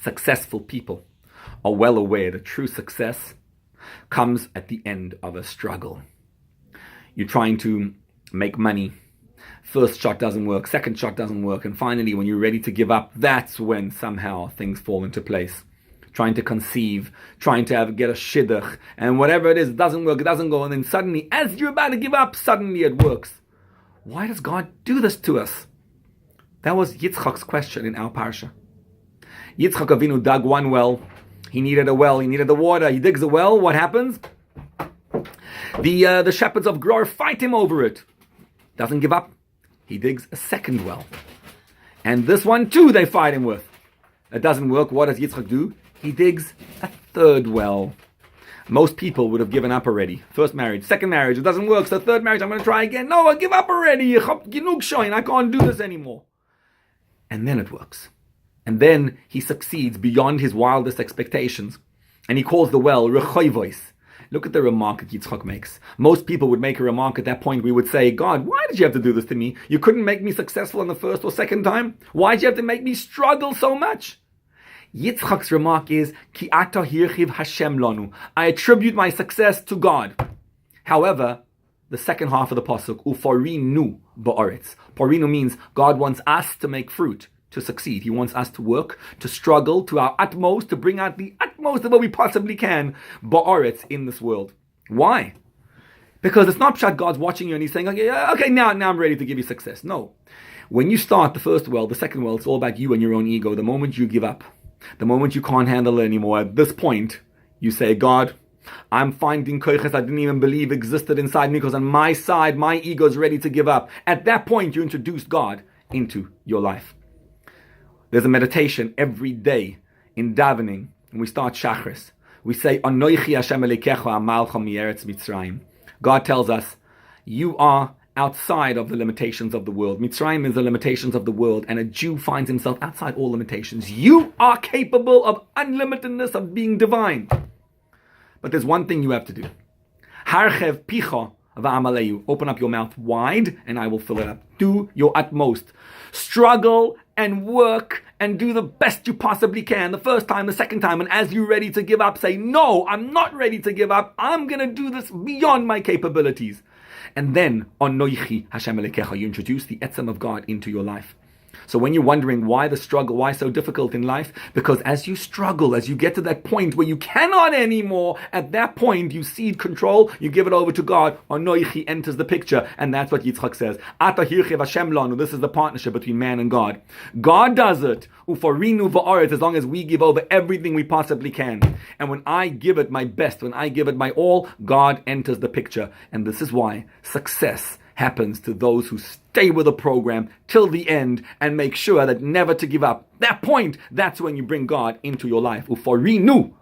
Successful people are well aware that true success comes at the end of a struggle. You're trying to make money. First shot doesn't work, second shot doesn't work, and finally when you're ready to give up, that's when somehow things fall into place. Trying to conceive, trying to get a shidduch, and whatever it is, it doesn't work, it doesn't go, and then suddenly, as you're about to give up, suddenly it works. Why does God do this to us? That was Yitzchak's question in our parsha. Yitzchak Avinu dug one well. He needed a well. He needed the water. He digs a well. What happens? The shepherds of Gerar fight him over it. Doesn't give up. He digs a second well. And this one too they fight him with. It doesn't work. What does Yitzchak do? He digs a third well. Most people would have given up already. First marriage, second marriage, it doesn't work. So third marriage, I'm going to try again. No, I give up already. I can't do this anymore. And then it works. And then he succeeds beyond his wildest expectations. And he calls the well Rechoivois. Look at the remark that Yitzchak makes. Most people would make a remark at that point. We would say, God, why did you have to do this to me? You couldn't make me successful in the first or second time? Why did you have to make me struggle so much? Yitzchak's remark is, Ki ata hirchiv Hashem lanu. I attribute my success to God. However, the second half of the pasuk, ufarinu ba'aretz. Parinu means God wants us to make fruit, to succeed. He wants us to work, to struggle to our utmost, to bring out the utmost of what we possibly can, ba'aretz, in this world. Why? Because it's not pshat God's watching you and he's saying, okay, now I'm ready to give you success. No. When you start the first well, the second well, it's all about you and your own ego. The moment you give up, the moment you can't handle it anymore, at this point, you say, God, I'm finding koiches I didn't even believe existed inside me because on my side, my ego is ready to give up. At that point, you introduce God into your life. There's a meditation every day in davening, and we start Shachris. We say, Anoichi Hashem Elikecha amalcha mieretz Mitzrayim. God tells us, you are outside of the limitations of the world. Mitzrayim is the limitations of the world, and a Jew finds himself outside all limitations. You are capable of unlimitedness, of being divine. But there's one thing you have to do. Harchev picha v'amaleyu. Open up your mouth wide, and I will fill it up. Do your utmost. Struggle and work and do the best you possibly can. The first time, the second time, and as you're ready to give up, say, no, I'm not ready to give up. I'm going to do this beyond my capabilities. And then, on Noichi Hashem Elikecha, you introduce the etzem of God into your life. So when you're wondering why the struggle, why so difficult in life, because as you struggle, as you get to that point where you cannot anymore, at that point you cede control, you give it over to God. Anoichi enters the picture, and that's what Yitzchak says. Ata hirchev Hashem lanu. This is the partnership between man and God. God does it. Ufarinu va'aretz, as long as we give over everything we possibly can. And when I give it my best, when I give it my all, God enters the picture. And this is why success happens to those who stay with the program till the end and make sure that never to give up. That point, that's when you bring God into your life. Ufarinu